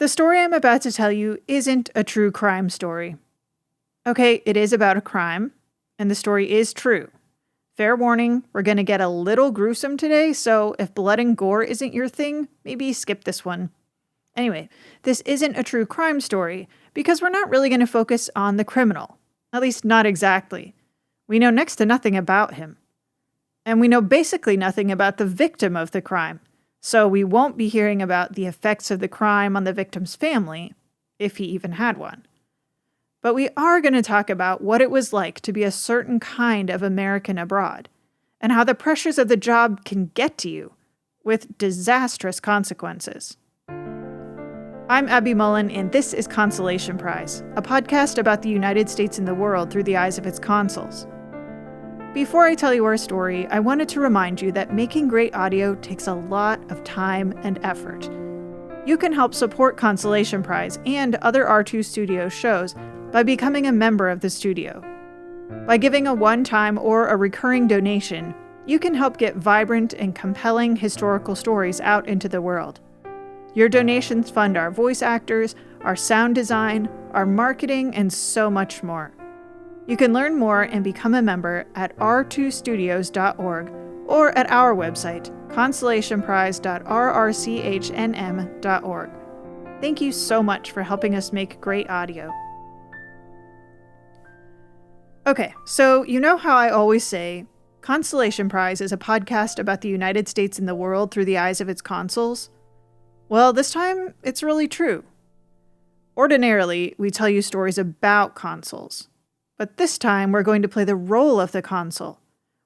The story I'm about to tell you isn't a true crime story. Okay, it is about a crime, and the story is true. Fair warning, we're going to get a little gruesome today, so if blood and gore isn't your thing, maybe skip this one. Anyway, this isn't a true crime story because we're not really going to focus on the criminal. At least not exactly. We know next to nothing about him. And we know basically nothing about the victim of the crime. So we won't be hearing about the effects of the crime on the victim's family, if he even had one. But we are going to talk about what it was like to be a certain kind of American abroad, and how the pressures of the job can get to you, with disastrous consequences. I'm Abby Mullen, and this is Consolation Prize, a podcast about the United States and the world through the eyes of its consuls. Before I tell you our story, I wanted to remind you that making great audio takes a lot of time and effort. You can help support Consolation Prize and other R2 Studios shows by becoming a member of the studio. By giving a one-time or a recurring donation, you can help get vibrant and compelling historical stories out into the world. Your donations fund our voice actors, our sound design, our marketing, and so much more. You can learn more and become a member at r2studios.org or at our website, consolationprize.rrchnm.org. Thank you so much for helping us make great audio. Okay, so you know how I always say, Consolation Prize is a podcast about the United States and the world through the eyes of its consuls? Well, this time, it's really true. Ordinarily, we tell you stories about consuls. But this time, we're going to play the role of the consul.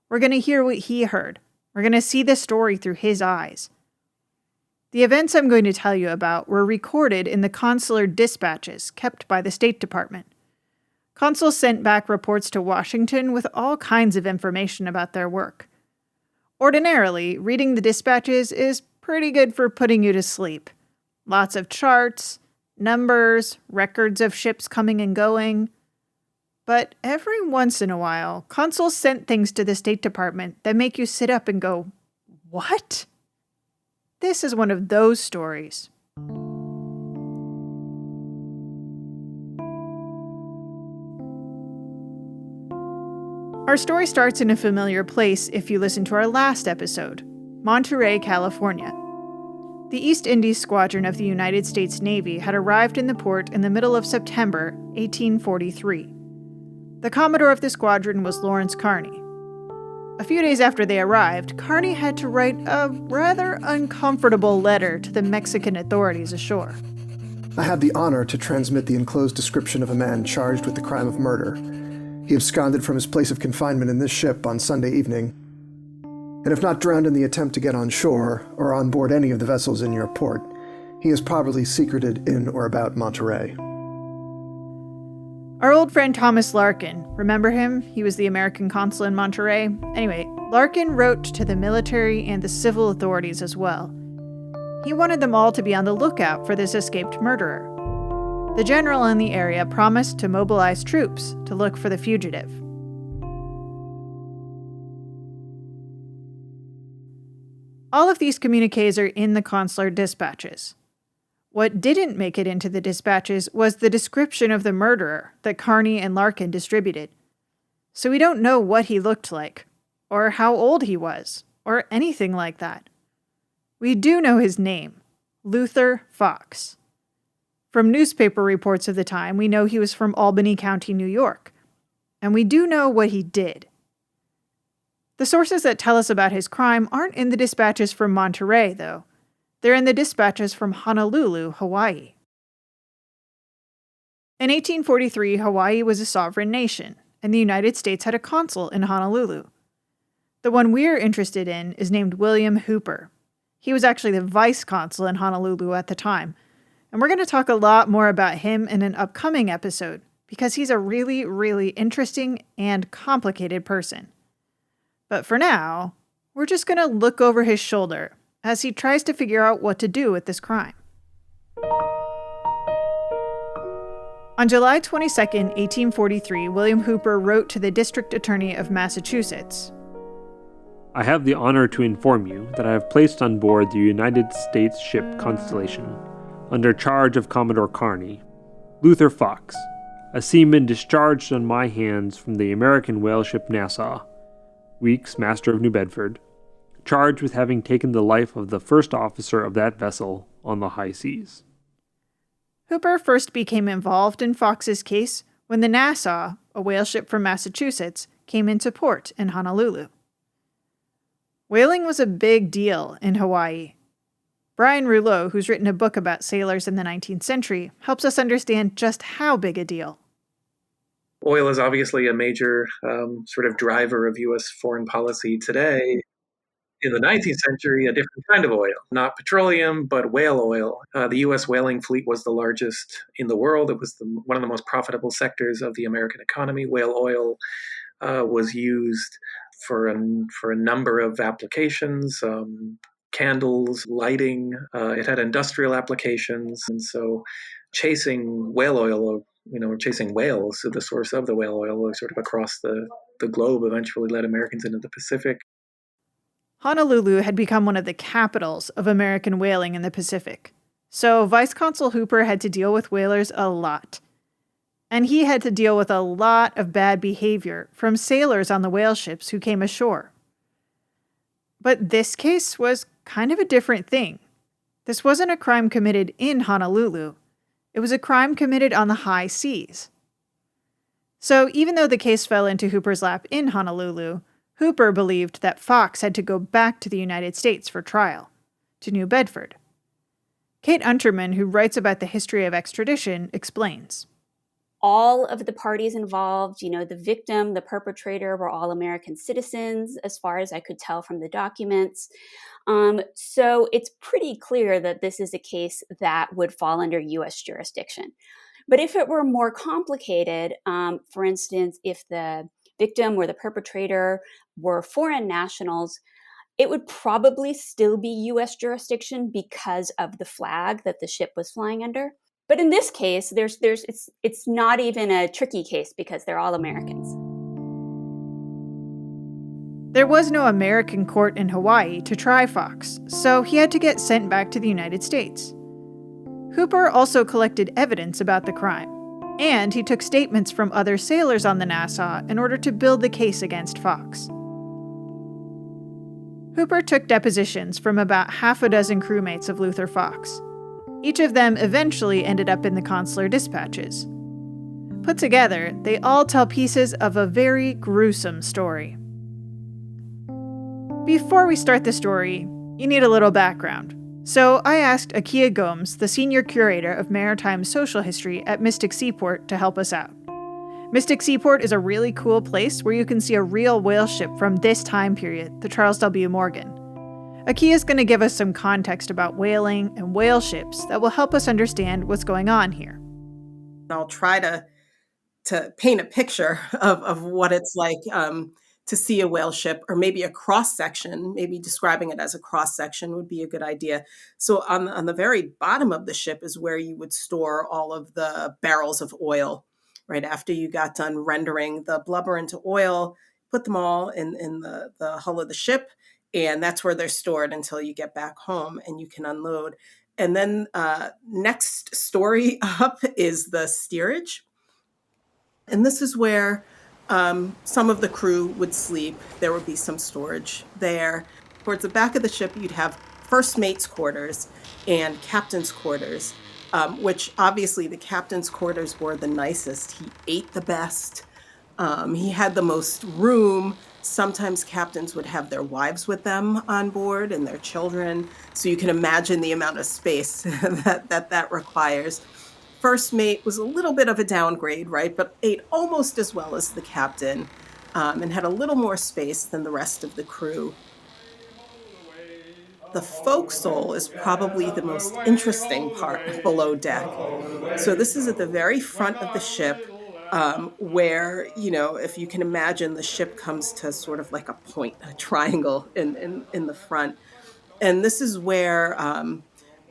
We're going to hear what he heard. We're going to see the story through his eyes. The events I'm going to tell you about were recorded in the consular dispatches kept by the State Department. Consuls sent back reports to Washington with all kinds of information about their work. Ordinarily, reading the dispatches is pretty good for putting you to sleep. Lots of charts, numbers, records of ships coming and going. But every once in a while, consuls sent things to the State Department that make you sit up and go, "What?" This is one of those stories. Our story starts in a familiar place if you listen to our last episode, Monterey, California. The East Indies Squadron of the United States Navy had arrived in the port in the middle of September 1843. The commodore of the squadron was Lawrence Kearney. A few days after they arrived, Kearney had to write a rather uncomfortable letter to the Mexican authorities ashore. I have the honor to transmit the enclosed description of a man charged with the crime of murder. He absconded from his place of confinement in this ship on Sunday evening, and if not drowned in the attempt to get on shore or on board any of the vessels in your port, he is probably secreted in or about Monterey. Our old friend Thomas Larkin, remember him? He was the American consul in Monterey. Anyway, Larkin wrote to the military and the civil authorities as well. He wanted them all to be on the lookout for this escaped murderer. The general in the area promised to mobilize troops to look for the fugitive. All of these communiques are in the consular dispatches. What didn't make it into the dispatches was the description of the murderer that Kearney and Larkin distributed. So we don't know what he looked like, or how old he was, or anything like that. We do know his name, Luther Fox. From newspaper reports of the time, we know he was from Albany County, New York. And we do know what he did. The sources that tell us about his crime aren't in the dispatches from Monterey, though. They're in the dispatches from Honolulu, Hawaii. In 1843, Hawaii was a sovereign nation, and the United States had a consul in Honolulu. The one we're interested in is named William Hooper. He was actually the vice consul in Honolulu at the time, and we're going to talk a lot more about him in an upcoming episode, because he's a really, really interesting and complicated person. But for now, we're just going to look over his shoulder as he tries to figure out what to do with this crime. On July 22, 1843, William Hooper wrote to the District Attorney of Massachusetts. I have the honor to inform you that I have placed on board the United States ship Constellation under charge of Commodore Carney, Luther Fox, a seaman discharged on my hands from the American whaleship Nassau, Weeks, master of New Bedford, charged with having taken the life of the first officer of that vessel on the high seas. Hooper first became involved in Fox's case when the Nassau, a whaleship from Massachusetts, came into port in Honolulu. Whaling was a big deal in Hawaii. Brian Rouleau, who's written a book about sailors in the 19th century, helps us understand just how big a deal. Oil is obviously a major sort of driver of U.S. foreign policy today. In the 19th century, a different kind of oil, not petroleum, but whale oil. The U.S. whaling fleet was the largest in the world. It was one of the most profitable sectors of the American economy. Whale oil was used for a number of applications, candles, lighting. It had industrial applications. And so chasing whale oil, or chasing whales, so the source of the whale oil sort of across the globe eventually led Americans into the Pacific. Honolulu had become one of the capitals of American whaling in the Pacific, so Vice Consul Hooper had to deal with whalers a lot. And he had to deal with a lot of bad behavior from sailors on the whale ships who came ashore. But this case was kind of a different thing. This wasn't a crime committed in Honolulu. It was a crime committed on the high seas. So even though the case fell into Hooper's lap in Honolulu, Hooper believed that Fox had to go back to the United States for trial, to New Bedford. Kate Unterman, who writes about the history of extradition, explains. All of the parties involved, the victim, the perpetrator, were all American citizens, as far as I could tell from the documents. So it's pretty clear that this is a case that would fall under U.S. jurisdiction. But if it were more complicated, for instance, if the victim or the perpetrator were foreign nationals, it would probably still be U.S. jurisdiction because of the flag that the ship was flying under. But in this case, it's not even a tricky case because they're all Americans. There was no American court in Hawaii to try Fox, so he had to get sent back to the United States. Hooper also collected evidence about the crime, and he took statements from other sailors on the Nassau in order to build the case against Fox. Hooper took depositions from about half a dozen crewmates of Luther Fox. Each of them eventually ended up in the consular dispatches. Put together, they all tell pieces of a very gruesome story. Before we start the story, you need a little background. So I asked Akia Gomes, the senior curator of maritime social history at Mystic Seaport, to help us out. Mystic Seaport is a really cool place where you can see a real whale ship from this time period, the Charles W. Morgan. Akia is going to give us some context about whaling and whale ships that will help us understand what's going on here. I'll try to paint a picture of what it's like to see a whale ship, or maybe a cross-section. Maybe describing it as a cross-section would be a good idea. So on the very bottom of the ship is where you would store all of the barrels of oil. Right after you got done rendering the blubber into oil, put them all in the hull of the ship, and that's where they're stored until you get back home and you can unload. And then next story up is the steerage. And this is where some of the crew would sleep. There would be some storage there. Towards the back of the ship, you'd have first mate's quarters and captain's quarters, which obviously the captain's quarters were the nicest. He ate the best. He had the most room. Sometimes captains would have their wives with them on board and their children. So you can imagine the amount of space that requires. First mate was a little bit of a downgrade, right? But ate almost as well as the captain, and had a little more space than the rest of the crew. The forecastle is probably the most interesting part below deck. So this is at the very front of the ship, where, if you can imagine, the ship comes to sort of like a point, a triangle in the front. And this is where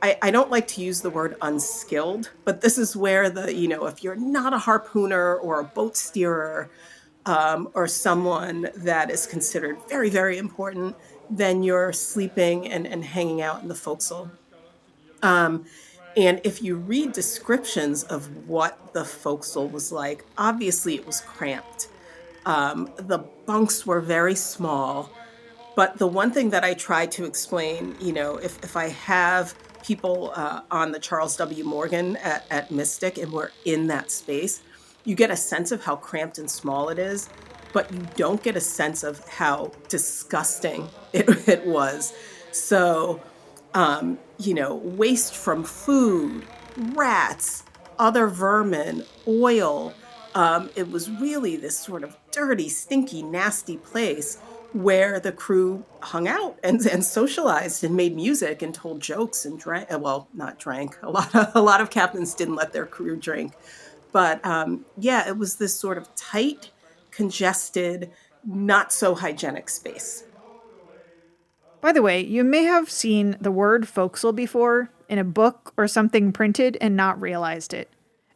I don't like to use the word unskilled, but this is where if you're not a harpooner or a boat steerer, or someone that is considered very, very important, then you're sleeping and hanging out in the forecastle. And if you read descriptions of what the forecastle was like, obviously it was cramped. The bunks were very small. But the one thing that I try to explain, if I have people on the Charles W. Morgan at Mystic and we're in that space, you get a sense of how cramped and small it is, but you don't get a sense of how disgusting it was. So, waste from food, rats, other vermin, oil. It was really this sort of dirty, stinky, nasty place where the crew hung out and socialized and made music and told jokes and drank. Well, not drank. A lot of captains didn't let their crew drink, but yeah, it was this sort of tight, congested, not so hygienic space. By the way, you may have seen the word forecastle before in a book or something printed and not realized it.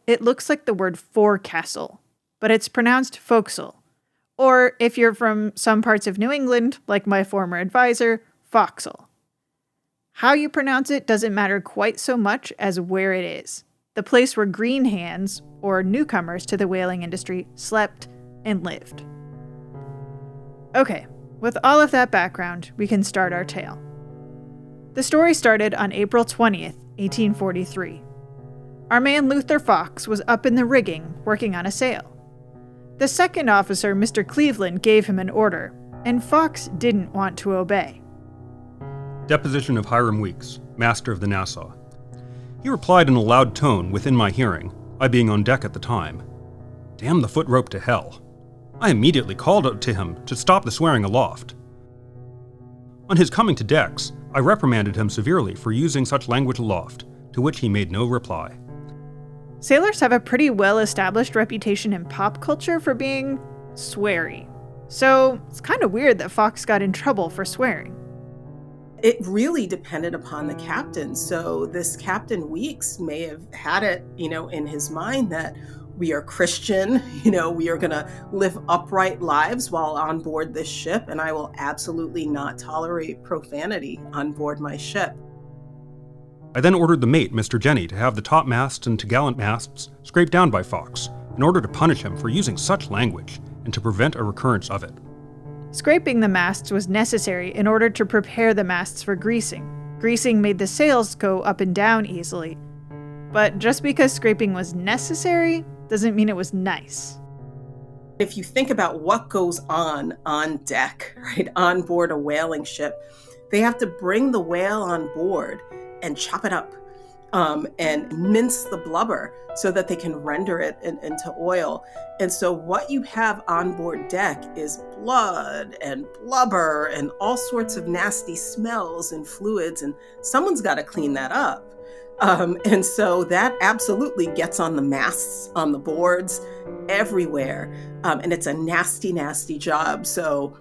It looks like the word forecastle, but it's pronounced forecastle. Or if you're from some parts of New England, like my former advisor, foxle. How you pronounce it doesn't matter quite so much as where it is. The place where green hands, or newcomers to the whaling industry, slept and lived. Okay, with all of that background, we can start our tale. The story started on April 20th, 1843. Our man Luther Fox was up in the rigging working on a sail. The second officer, Mr. Cleveland, gave him an order, and Fox didn't want to obey. Deposition of Hiram Weeks, master of the Nassau. He replied in a loud tone within my hearing, I being on deck at the time. Damn the foot rope to hell. I immediately called out to him to stop the swearing aloft. On his coming to decks, I reprimanded him severely for using such language aloft, to which he made no reply. Sailors have a pretty well-established reputation in pop culture for being sweary. So it's kind of weird that Fox got in trouble for swearing. It really depended upon the captain. So this Captain Weeks may have had it, in his mind that we are Christian, we are going to live upright lives while on board this ship, and I will absolutely not tolerate profanity on board my ship. I then ordered the mate, Mr. Jenney, to have the topmasts and topgallant masts scraped down by Fox, in order to punish him for using such language and to prevent a recurrence of it. Scraping the masts was necessary in order to prepare the masts for greasing. Greasing made the sails go up and down easily. But just because scraping was necessary doesn't mean it was nice. If you think about what goes on deck, right, on board a whaling ship, they have to bring the whale on board and chop it up and mince the blubber so that they can render it into oil. And so what you have on board deck is blood and blubber and all sorts of nasty smells and fluids, and someone's got to clean that up. And so that absolutely gets on the masts, on the boards, everywhere. And it's a nasty, nasty job. So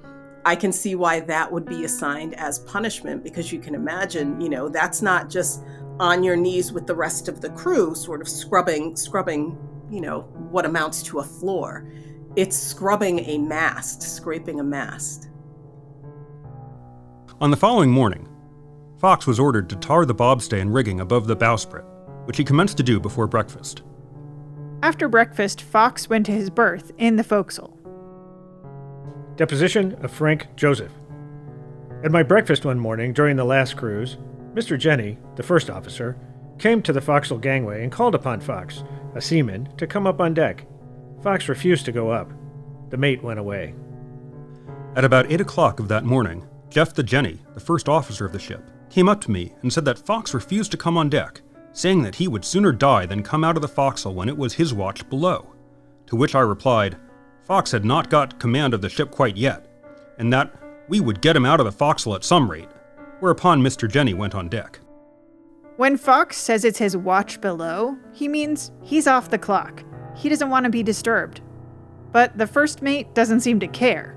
I can see why that would be assigned as punishment, because you can imagine, that's not just on your knees with the rest of the crew, sort of scrubbing, what amounts to a floor. It's scrubbing a mast, scraping a mast. On the following morning, Fox was ordered to tar the bobstay and rigging above the bowsprit, which he commenced to do before breakfast. After breakfast, Fox went to his berth in the forecastle. Deposition of Frank Joseph. At my breakfast one morning during the last cruise, Mr. Jenney, the first officer, came to the forecastle gangway and called upon Fox, a seaman, to come up on deck. Fox refused to go up. The mate went away. At about 8 o'clock of that morning, Jephtha Jenney, the first officer of the ship, came up to me and said that Fox refused to come on deck, saying that he would sooner die than come out of the forecastle when it was his watch below. To which I replied, Fox had not got command of the ship quite yet, and that we would get him out of the forecastle at some rate, whereupon Mr. Jenney went on deck. When Fox says it's his watch below, he means he's off the clock. He doesn't want to be disturbed. But the first mate doesn't seem to care.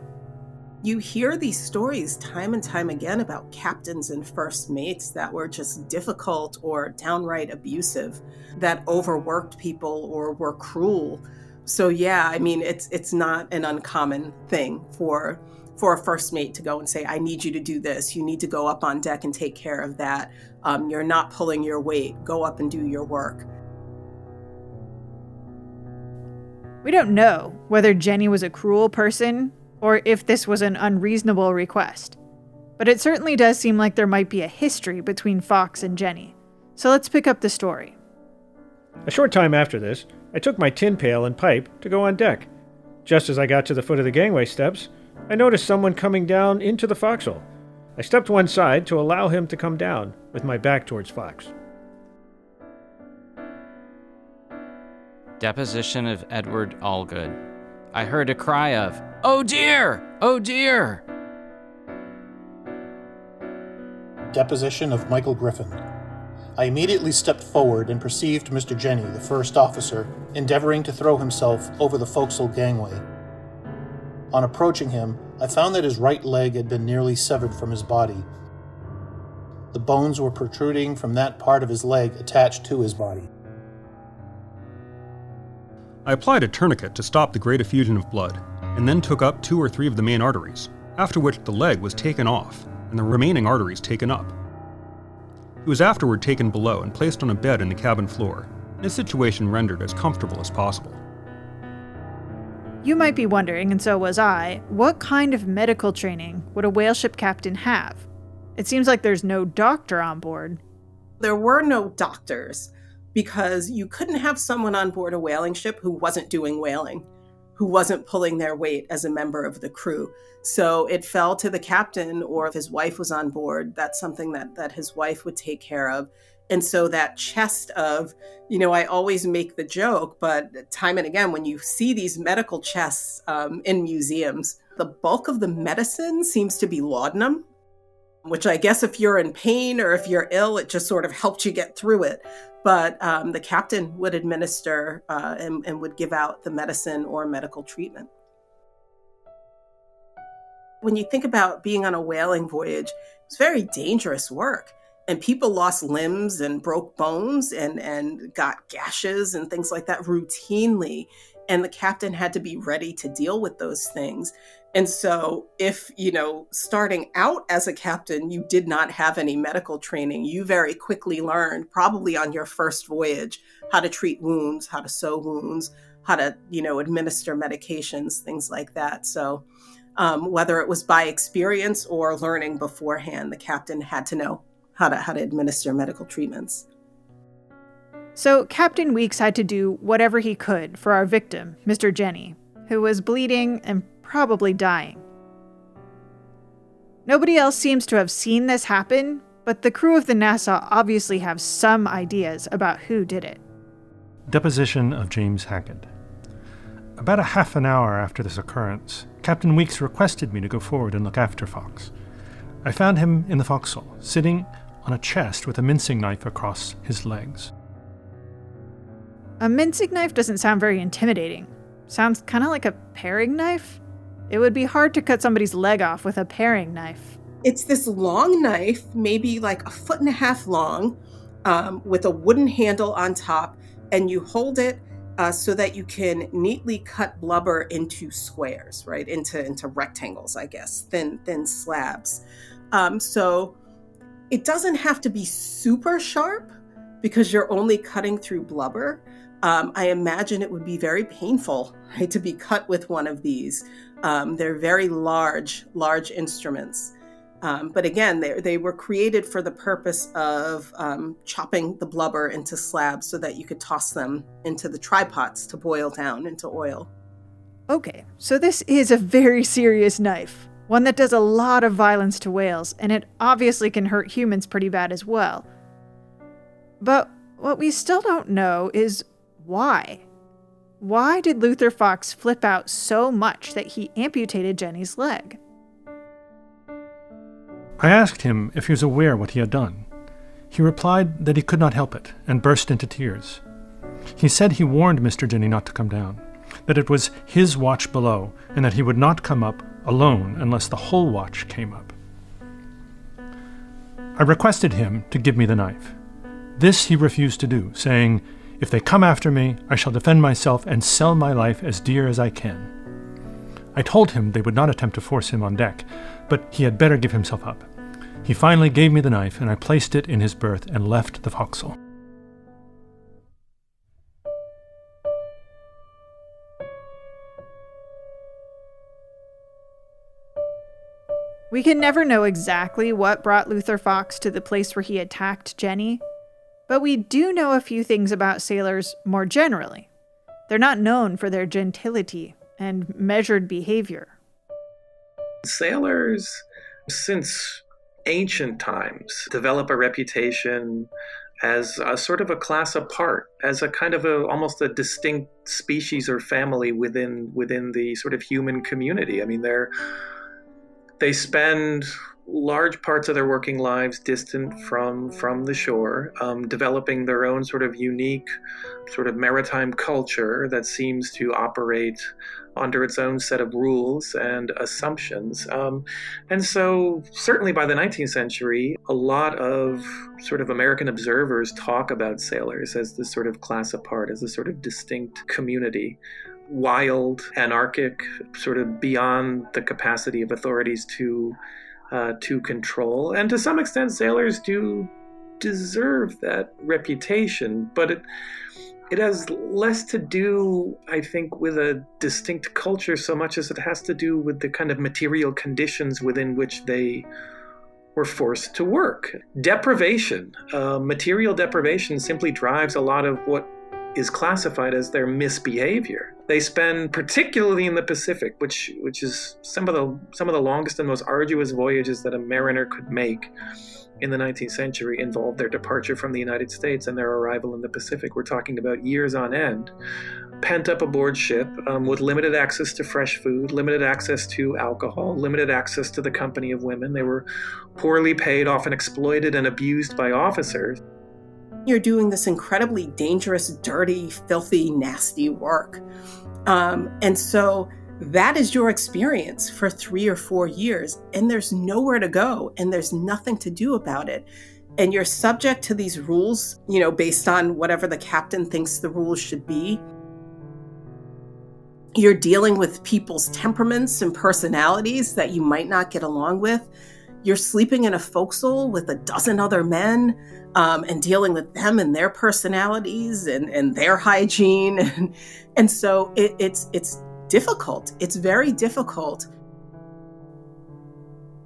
You hear these stories time and time again about captains and first mates that were just difficult or downright abusive, that overworked people or were cruel. So yeah, I mean, it's not an uncommon thing for a first mate to go and say, I need you to do this. You need to go up on deck and take care of that. You're not pulling your weight. Go up and do your work. We don't know whether Jenney was a cruel person or if this was an unreasonable request, but it certainly does seem like there might be a history between Fox and Jenney. So let's pick up the story. A short time after this, I took my tin pail and pipe to go on deck. Just as I got to the foot of the gangway steps, I noticed someone coming down into the forecastle. I stepped one side to allow him to come down, with my back towards Fox. Deposition of Edward Allgood. I heard a cry of, "Oh dear! Oh dear!" Deposition of Michael Griffin. I immediately stepped forward and perceived Mr. Jenney, the first officer, endeavoring to throw himself over the forecastle gangway. On approaching him, I found that his right leg had been nearly severed from his body. The bones were protruding from that part of his leg attached to his body. I applied a tourniquet to stop the great effusion of blood, and then took up 2 or 3 of the main arteries, after which the leg was taken off, and the remaining arteries taken up. He was afterward taken below and placed on a bed in the cabin floor, and his situation rendered as comfortable as possible. You might be wondering, and so was I, what kind of medical training would a whaleship captain have? It seems like there's no doctor on board. There were no doctors because you couldn't have someone on board a whaling ship who wasn't doing whaling, who wasn't pulling their weight as a member of the crew. So it fell to the captain, or if his wife was on board, that's something that his wife would take care of. And so that chest of, I always make the joke, but time and again, when you see these medical chests in museums, the bulk of the medicine seems to be laudanum, which I guess if you're in pain or if you're ill, it just sort of helped you get through it. But the captain would administer and would give out the medicine or medical treatment. When you think about being on a whaling voyage, it's very dangerous work. And people lost limbs and broke bones and got gashes and things like that routinely. And the captain had to be ready to deal with those things. And so if, starting out as a captain, you did not have any medical training, you very quickly learned, probably on your first voyage, how to treat wounds, how to sew wounds, how to, administer medications, things like that. So whether it was by experience or learning beforehand, the captain had to know how to administer medical treatments. So Captain Weeks had to do whatever he could for our victim, Mr. Jenney, who was bleeding and probably dying. Nobody else seems to have seen this happen, but the crew of the Nassau obviously have some ideas about who did it. Deposition of James Hackett. About a half an hour after this occurrence, Captain Weeks requested me to go forward and look after Fox. I found him in the forecastle, sitting on a chest with a mincing knife across his legs. A mincing knife doesn't sound very intimidating. Sounds kind of like a paring knife. It would be hard to cut somebody's leg off with a paring knife. It's this long knife, maybe like 1.5 feet long, with a wooden handle on top, and you hold it so that you can neatly cut blubber into squares, right? Into rectangles, I guess, thin slabs. So it doesn't have to be super sharp because you're only cutting through blubber. I imagine it would be very painful, right, to be cut with one of these. They're very large instruments. But again, they were created for the purpose of chopping the blubber into slabs so that you could toss them into the trypots to boil down into oil. Okay, so this is a very serious knife, one that does a lot of violence to whales, and it obviously can hurt humans pretty bad as well. But what we still don't know is why. Why did Luther Fox flip out so much that he amputated Jenney's leg? I asked him if he was aware what he had done. He replied that he could not help it, and burst into tears. He said he warned Mr. Jenney not to come down, that it was his watch below, and that he would not come up alone unless the whole watch came up. I requested him to give me the knife. This he refused to do, saying, "If they come after me, I shall defend myself and sell my life as dear as I can." I told him they would not attempt to force him on deck, but he had better give himself up. He finally gave me the knife, and I placed it in his berth and left the forecastle. We can never know exactly what brought Luther Fox to the place where he attacked Jenney, but we do know a few things about sailors more generally. They're not known for their gentility and measured behavior. Sailors, since ancient times, develop a reputation as a sort of a class apart, as a kind of almost a distinct species or family within the sort of human community. I mean, they spend large parts of their working lives distant from the shore, developing their own sort of unique sort of maritime culture that seems to operate under its own set of rules and assumptions. And so certainly by the 19th century, a lot of sort of American observers talk about sailors as this sort of class apart, as a sort of distinct community. Wild, anarchic, sort of beyond the capacity of authorities to control. And to some extent, sailors do deserve that reputation, but it has less to do, I think, with a distinct culture so much as it has to do with the kind of material conditions within which they were forced to work. Deprivation, material deprivation simply drives a lot of what is classified as their misbehavior. They spend, particularly in the Pacific, which is some of the longest and most arduous voyages that a mariner could make in the 19th century, involved their departure from the United States and their arrival in the Pacific. We're talking about years on end, pent up aboard ship, with limited access to fresh food, limited access to alcohol, limited access to the company of women. They were poorly paid, often exploited and abused by officers. You're doing this incredibly dangerous, dirty, filthy, nasty work. And so that is your experience for 3 or 4 years, and there's nowhere to go, and there's nothing to do about it. And you're subject to these rules, based on whatever the captain thinks the rules should be. You're dealing with people's temperaments and personalities that you might not get along with. You're sleeping in a forecastle with a dozen other men, and dealing with them and their personalities and their hygiene. And so it's difficult. It's very difficult.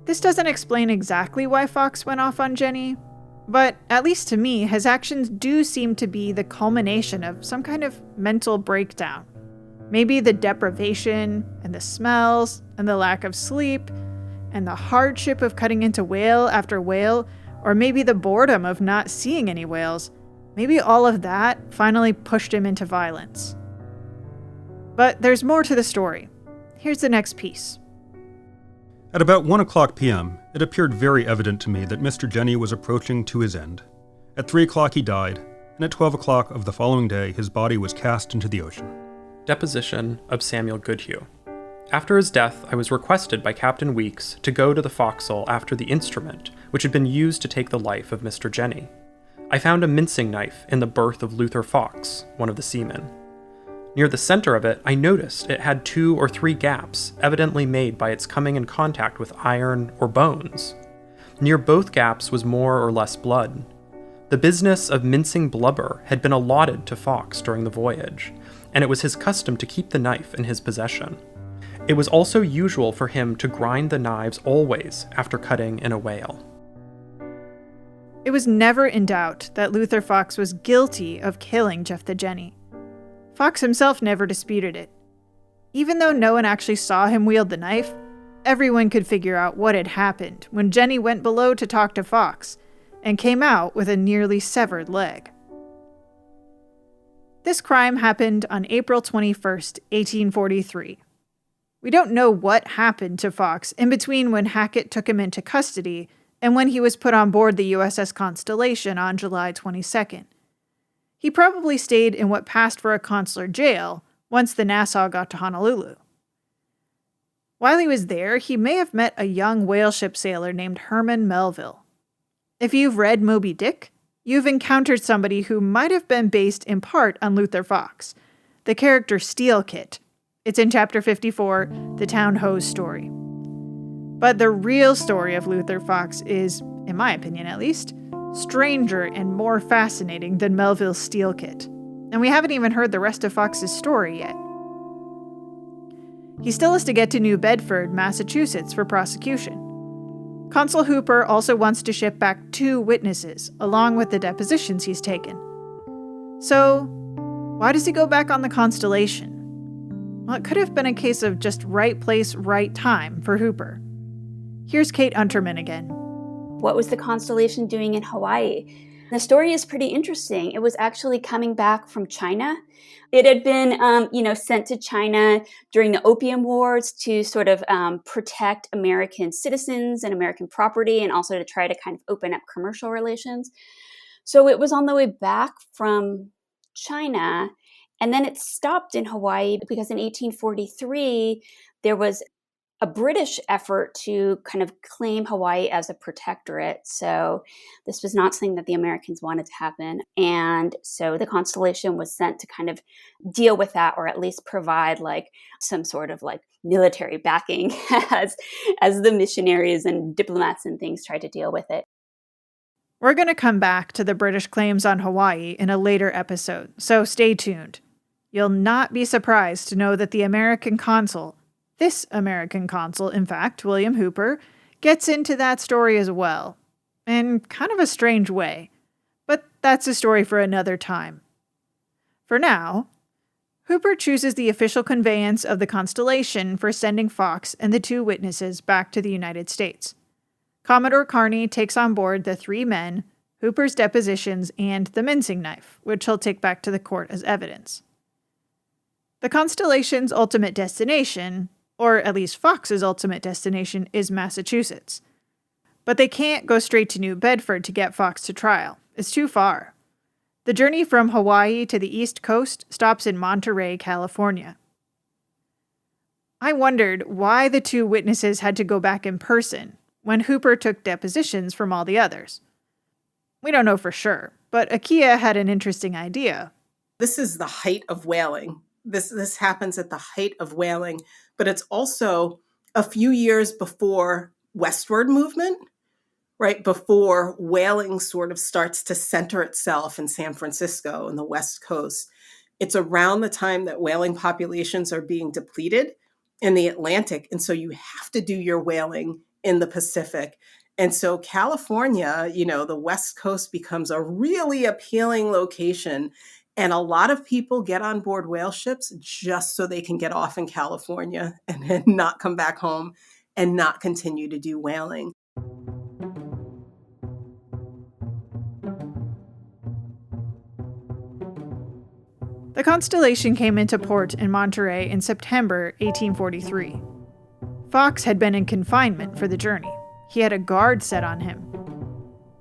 This doesn't explain exactly why Fox went off on Jenney, but at least to me, his actions do seem to be the culmination of some kind of mental breakdown. Maybe the deprivation and the smells and the lack of sleep and the hardship of cutting into whale after whale, or maybe the boredom of not seeing any whales. Maybe all of that finally pushed him into violence. But there's more to the story. Here's the next piece. At about 1:00 p.m., it appeared very evident to me that Mr. Jenney was approaching to his end. At 3:00 he died, and at 12:00 of the following day his body was cast into the ocean. Deposition of Samuel Goodhue. After his death, I was requested by Captain Weeks to go to the forecastle after the instrument which had been used to take the life of Mr. Jenney. I found a mincing knife in the berth of Luther Fox, one of the seamen. Near the center of it, I noticed it had 2 or 3 gaps, evidently made by its coming in contact with iron or bones. Near both gaps was more or less blood. The business of mincing blubber had been allotted to Fox during the voyage, and it was his custom to keep the knife in his possession. It was also usual for him to grind the knives always after cutting in a whale. It was never in doubt that Luther Fox was guilty of killing Jephtha Jenney. Fox himself never disputed it. Even though no one actually saw him wield the knife, everyone could figure out what had happened when Jenney went below to talk to Fox and came out with a nearly severed leg. This crime happened on April 21st, 1843. We don't know what happened to Fox in between when Hackett took him into custody and when he was put on board the USS Constellation on July 22nd. He probably stayed in what passed for a consular jail once the Nassau got to Honolulu. While he was there, he may have met a young whaleship sailor named Herman Melville. If you've read Moby Dick, you've encountered somebody who might have been based in part on Luther Fox, the character Steel Kit. It's in Chapter 54, The Town Hose Story. But the real story of Luther Fox is, in my opinion at least, stranger and more fascinating than Melville's steel kit. And we haven't even heard the rest of Fox's story yet. He still has to get to New Bedford, Massachusetts for prosecution. Consul Hooper also wants to ship back 2 witnesses, along with the depositions he's taken. So, why does he go back on the Constellation? Well, it could have been a case of just right place, right time for Hooper. Here's Kate Unterman again. What was the Constellation doing in Hawaii? The story is pretty interesting. It was actually coming back from China. It had been, sent to China during the Opium Wars to sort of protect American citizens and American property, and also to try to kind of open up commercial relations. So it was on the way back from China, and then it stopped in Hawaii because in 1843, there was a British effort to kind of claim Hawaii as a protectorate. So this was not something that the Americans wanted to happen. And so the Constellation was sent to kind of deal with that, or at least provide like some sort of like military backing as the missionaries and diplomats and things tried to deal with it. We're going to come back to the British claims on Hawaii in a later episode, so stay tuned. You'll not be surprised to know that the American consul, this American consul, in fact, William Hooper, gets into that story as well, in kind of a strange way. But that's a story for another time. For now, Hooper chooses the official conveyance of the Constellation for sending Fox and the 2 witnesses back to the United States. Commodore Carney takes on board the 3 men, Hooper's depositions, and the mincing knife, which he'll take back to the court as evidence. The Constellation's ultimate destination, or at least Fox's ultimate destination, is Massachusetts. But they can't go straight to New Bedford to get Fox to trial. It's too far. The journey from Hawaii to the East Coast stops in Monterey, California. I wondered why the 2 witnesses had to go back in person when Hooper took depositions from all the others. We don't know for sure, but Akia had an interesting idea. This is the height of whaling. This happens at the height of whaling, but it's also a few years before westward movement, right? Before whaling sort of starts to center itself in San Francisco and the West Coast. It's around the time that whaling populations are being depleted in the Atlantic. And so you have to do your whaling in the Pacific. And so California, the West Coast becomes a really appealing location. And a lot of people get on board whale ships just so they can get off in California and then not come back home and not continue to do whaling. The Constellation came into port in Monterey in September 1843. Fox had been in confinement for the journey. He had a guard set on him.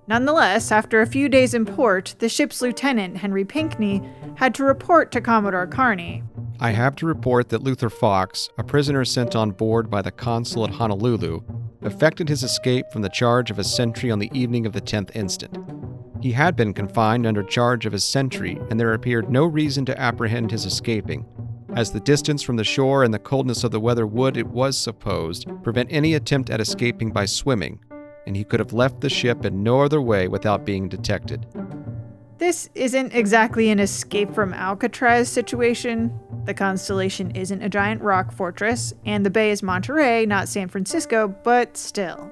Nonetheless, after a few days in port, the ship's lieutenant, Henry Pinckney, had to report to Commodore Carney. I have to report that Luther Fox, a prisoner sent on board by the consul at Honolulu, effected his escape from the charge of a sentry on the evening of the 10th instant. He had been confined under charge of a sentry, and there appeared no reason to apprehend his escaping, as the distance from the shore and the coldness of the weather would, it was supposed, prevent any attempt at escaping by swimming, and he could have left the ship in no other way without being detected. This isn't exactly an escape from Alcatraz situation. The Constellation isn't a giant rock fortress, and the bay is Monterey, not San Francisco, but still.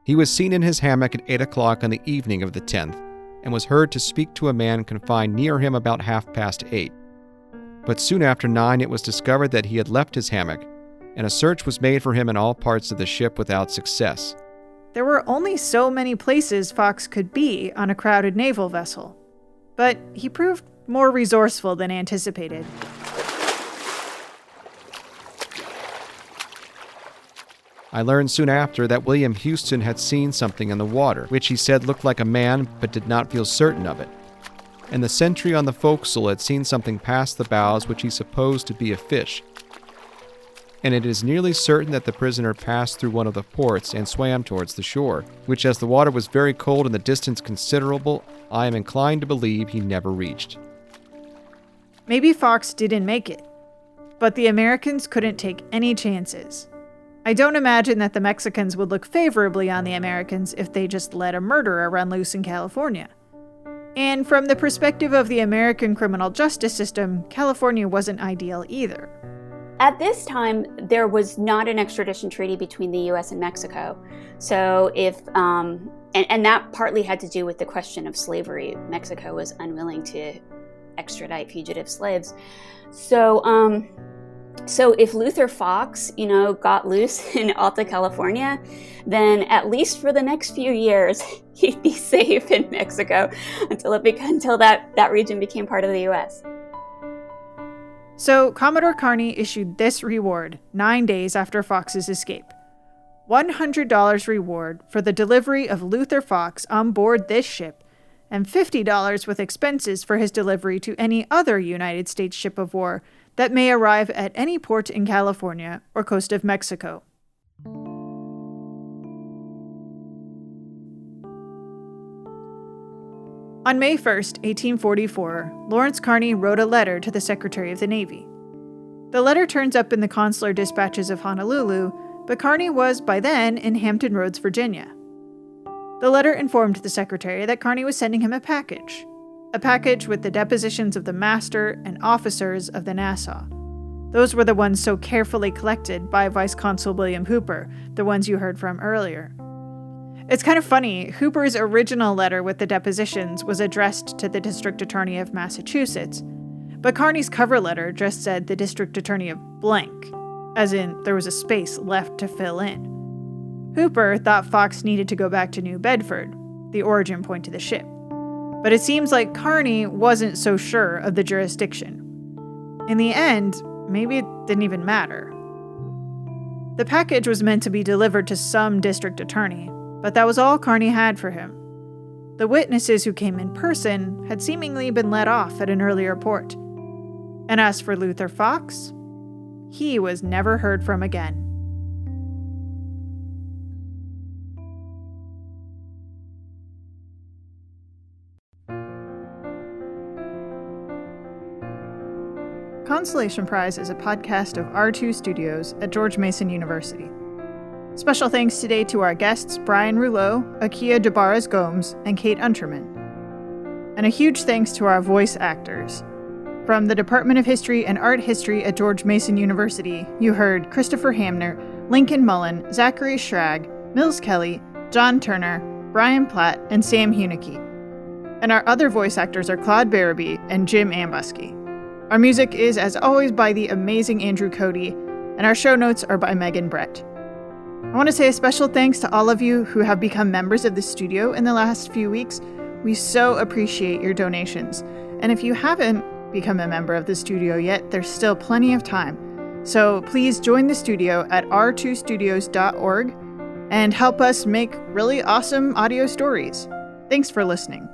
He was seen in his hammock at 8 o'clock on the evening of the 10th, and was heard to speak to a man confined near him about 8:30. But soon after 9 it was discovered that he had left his hammock, and a search was made for him in all parts of the ship without success. There were only so many places Fox could be on a crowded naval vessel, but he proved more resourceful than anticipated. I learned soon after that William Houston had seen something in the water, which he said looked like a man but did not feel certain of it. And the sentry on the forecastle had seen something pass the bows which he supposed to be a fish. And it is nearly certain that the prisoner passed through one of the ports and swam towards the shore, which, as the water was very cold and the distance considerable, I am inclined to believe he never reached. Maybe Fox didn't make it, but the Americans couldn't take any chances. I don't imagine that the Mexicans would look favorably on the Americans if they just let a murderer run loose in California. And from the perspective of the American criminal justice system, California wasn't ideal either. At this time, there was not an extradition treaty between the U.S. and Mexico. So and that partly had to do with the question of slavery. Mexico was unwilling to extradite fugitive slaves. So if Luther Fox, got loose in Alta California, then at least for the next few years, he'd be safe in Mexico until that region became part of the U.S. So Commodore Carney issued this reward 9 days after Fox's escape. $100 reward for the delivery of Luther Fox on board this ship, and $50 with expenses for his delivery to any other United States ship of war that may arrive at any port in California or coast of Mexico. On May 1st, 1844, Lawrence Carney wrote a letter to the Secretary of the Navy. The letter turns up in the consular dispatches of Honolulu, but Carney was, by then, in Hampton Roads, Virginia. The letter informed the Secretary that Carney was sending him a package with the depositions of the master and officers of the Nassau. Those were the ones so carefully collected by Vice Consul William Hooper, the ones you heard from earlier. It's kind of funny, Hooper's original letter with the depositions was addressed to the District Attorney of Massachusetts, but Carney's cover letter just said the District Attorney of blank, as in there was a space left to fill in. Hooper thought Fox needed to go back to New Bedford, the origin point to the ship, but it seems like Carney wasn't so sure of the jurisdiction. In the end, maybe it didn't even matter. The package was meant to be delivered to some district attorney, but that was all Carney had for him. The witnesses who came in person had seemingly been let off at an earlier port. And as for Luther Fox, he was never heard from again. Consolation Prize is a podcast of R2 Studios at George Mason University. Special thanks today to our guests Brian Rouleau, Akia Debaras-Gomes, and Kate Unterman. And a huge thanks to our voice actors. From the Department of History and Art History at George Mason University, you heard Christopher Hamner, Lincoln Mullen, Zachary Schrag, Mills Kelly, John Turner, Brian Platt, and Sam Hunicke. And our other voice actors are Claude Barabee and Jim Ambusky. Our music is, as always, by the amazing Andrew Cody, and our show notes are by Megan Brett. I want to say a special thanks to all of you who have become members of the studio in the last few weeks. We so appreciate your donations. And if you haven't become a member of the studio yet, there's still plenty of time. So please join the studio at r2studios.org and help us make really awesome audio stories. Thanks for listening.